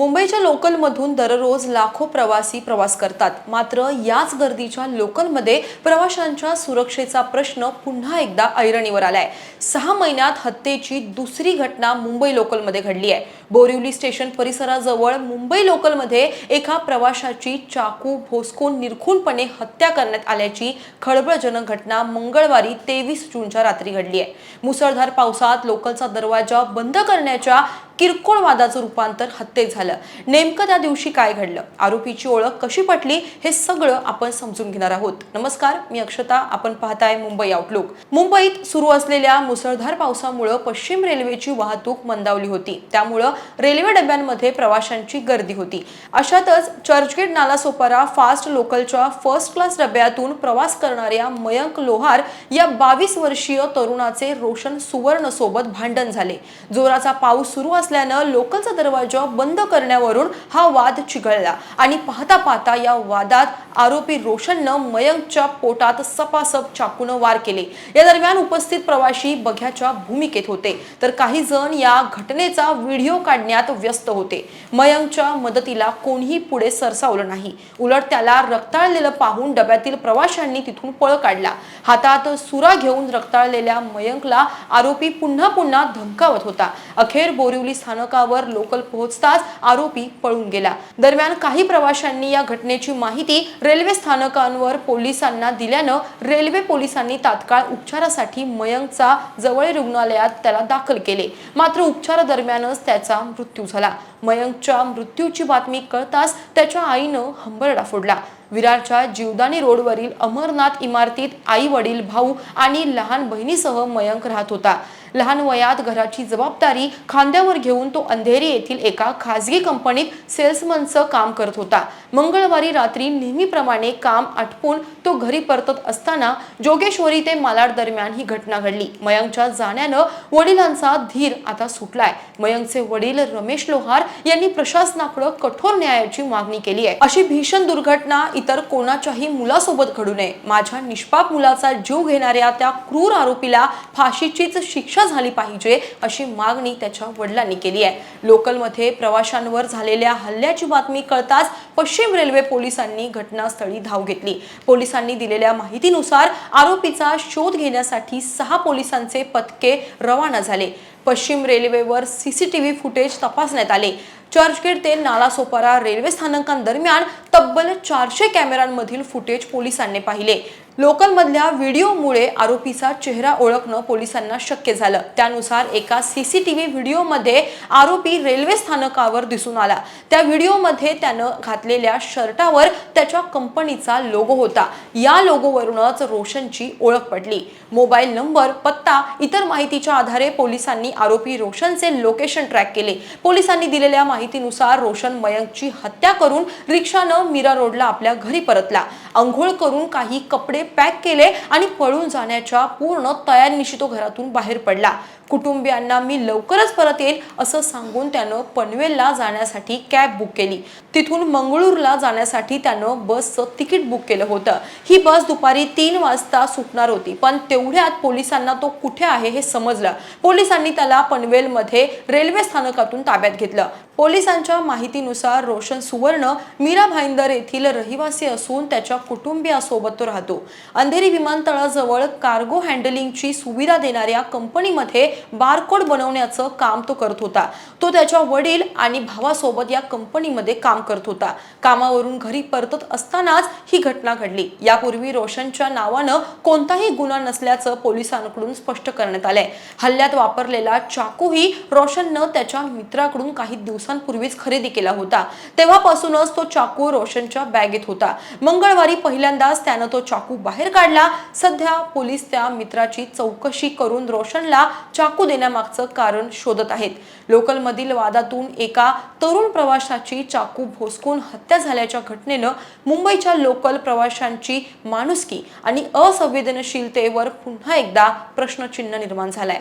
मुंबईच्या लोकलमधून दररोज लाखो प्रवासी प्रवास करतात। मात्र याच गर्दीच्या लोकलमध्ये प्रवाशांच्या सुरक्षेचा प्रश्न पुन्हा एकदा ऐरणीवर आलाय। 6 महिन्यात हत्येची दुसरी घटना मुंबई लोकलमध्ये घडली आहे। बोरिवली स्टेशन परिसराजवळ मुंबई लोकलमध्ये एका प्रवाशाची चाकू भोसकून निर्घृणपणे हत्या करण्यात आल्याची खळबळजनक घटना मंगळवारी 23 जूनच्या रात्री घडली आहे। मुसळधार पावसात लोकलचा दरवाजा बंद करण्याच्या किरकोळ वादाचं रूपांतर हत्येत झालं। नेमकं त्या दिवशी काय घडलं, आरोपीची ओळख कशी पटली, हे सगळं आपण समजून घेणार आहोत। नमस्कार, मी अक्षता, आपण पाहताय मुंबई आउटलुक। मुंबईत सुरू असलेल्या मुसळधार पावसामुळे पश्चिम रेल्वेची वाहतूक मंदावली होती, त्यामुळे रेल्वे डब्यांमध्ये प्रवाशांची गर्दी होती। अशातच चर्चगेट नालासोपारा फास्ट लोकलच्या फर्स्ट क्लास डब्यातून प्रवास करणाऱ्या मयंक लोहार या 22 वर्षीय तरुणाचे रोशन सुवर्ण सोबत भांडण झाले। जोराचा पाऊस सुरू असल्याने लोकलचा दरवाजा बंद करण्यावरून हा वाद चिघळला आणि पाहता पाहता या वादात आरोपी रोशनने मयंकच्या पोटात सपासप चाकूने वार केले। या दरम्यान उपस्थित प्रवासी बघ्याच्या भूमिकेत होते, तर काही जण या घटनेचा व्हिडिओ काढण्यात व्यस्त होते। मयंकच्या मदतीला कोणीही पुढे सरसावलं नाही, उलट त्याला रक्ताळलेलं पाहून डब्यातील प्रवाशांनी तिथून पळ काढला। हातात सुरा घेऊन रक्ताळलेल्या मयंकला आरोपी पुन्हा पुन्हा धमकावत होता। अखेर बोरिवली स्थानकावर लोकल पोहोचताच आरोपी पळून गेला। दरम्यान काही प्रवाशांनी या घटनेची माहिती रेल्वे स्थानकांवर पोलिसांना दिल्यानं रेल्वे पोलिसांनी तात्काळ उपचारासाठी मयंकचा जवळ रुग्णालयात त्याला दाखल केले। मात्र उपचारादरम्यानच त्याचा मृत्यू झाला। मयंकच्या मृत्यूची बातमी कळताच त्याच्या आईनं हंबरडा फोडला। विरारच्या जीवदानी रोडवरील अमरनाथ इमारतीत आई वडील भाऊ आणि लहान बहिणीसह मयंक राहत होता। लहान वयात घराची जबाबदारी खांद्यावर घेऊन तो अंधेरी येथील एका खासगी कंपनीत सेल्समनचं काम करत होता। मंगळवारी रात्री नेहमीप्रमाणे काम आटपून तो घरी परतत असताना जोगेश्वरी ते मालाड दरम्यान ही घटना घडली। मयंकच्या जाण्यानं वडिलांचा धीर आता सुटलाय। मयंकचे वडील रमेश लोहार यांनी प्रशासनाकडे कठोर न्यायाची मागणी केली आहे। अशी भीषण दुर्घटना इतर कोणाच्याही मुलासोबत घडू नये। माझ्या निष्पाप मुलाचा जीव घेणाऱ्या त्या क्रूर आरोपीला फाशीचीच शिक्षा झाली पाहिजे, अशी मागणी त्याच्या वडिलांनी केली आहे। लोकलमध्ये प्रवाशांवर झालेल्या हल्ल्याची बातमी कळताच पश्चिम रेल्वे पोलिसांनी घटनास्थळी धाव घेतली। पोलिसांनी दिलेल्या माहितीनुसार आरोपीचा शोध घेण्यासाठी 6 पोलिसांचे पथके रवाना झाले। पश्चिम रेल्वेवर सीसीटीव्ही फुटेज तपासण्यात आले। चर्चगेट ते नालासोपारा रेल्वे स्थानकांदरम्यान तब्बल 400 कॅमेऱ्यांमधील फुटेज पोलिसांनी पाहिले। लोकलमधल्या व्हिडिओमुळे आरोपीचा चेहरा ओळखणं पोलिसांना शक्य झालं। त्यानुसार एका सीसीटीव्ही व्हिडिओमध्ये आरोपी रेल्वे स्थानकावर दिसून आला। त्या व्हिडिओमध्ये त्यानं घातलेल्या शर्टावर त्याच्या कंपनीचा लोगो होता। या लोगोवरूनच रोशनची ओळख पटली। मोबाईल नंबर, पत्ता, इतर माहितीच्या आधारे पोलिसांनी आरोपी रोशनचे लोकेशन ट्रॅक केले। पोलिसांनी दिलेल्या माहितीनुसार रोशन मयंकची हत्या करून रिक्षानं मीरा रोडला आपल्या घरी परतला। अंघोळ करून काही कपडे पॅक केले आणि पळून जाण्याच्या पूर्ण तयारीनिशी तो घरातून बाहेर पडला। कुटुंबियांना मी लवकरच परत येईल असं सांगून त्यानं पनवेलला जाण्यासाठी कॅब बुक केली। तिथून मंगळूरला जाण्यासाठी त्यानं बसचं तिकीट बुक केलं होतं। ही बस दुपारी 3 वाजता सुटणार होती, पण तेवढ्यात पोलिसांना तो कुठे आहे हे समजलं। पोलिसांनी त्याला पनवेलमध्ये रेल्वे स्थानकातून ताब्यात घेतलं। पोलिसांच्या माहितीनुसार रोशन सुवर्ण मीरा भाईंदर येथील रहिवासी असून त्याच्या कुटुंबियासोबत तो राहतो। अंधेरी विमानतळाजवळ कार्गो हँडलिंगची सुविधा देणाऱ्या कंपनीमध्ये बारकोड बनवण्याचं काम तो करत होता। तो त्याच्या वडील आणि भावासोबत या कंपनीमध्ये काम करत होता। कामावरून घरी परतत असतानाच ही घटना घडली। यापूर्वी रोशनच्या नावानं कोणताही गुन्हा नसल्याचं पोलिसांकडून स्पष्ट करण्यात आलंय। हल्ल्यात वापरलेला चाकूही रोशननं त्याच्या मित्राकडून काही दिवसांपूर्वीच खरेदी केला होता। तेव्हापासूनच तो चाकू रोशनच्या बॅगेत होता। मंगळवारी पहिल्यांदाच त्यानं तो चाकू बाहेर काढला। सध्या पोलीस त्या मित्राची चौकशी करून रोशनला चाकू देण्यामागचं कारण शोधत आहेत। लोकलमधील वादातून एका तरुण प्रवाशाची चाकू भोसकून हत्या झाल्याच्या घटनेनं मुंबईच्या लोकल प्रवाशांची माणुसकी आणि असंवेदनशीलतेवर पुन्हा एकदा प्रश्नचिन्ह निर्माण झालाय।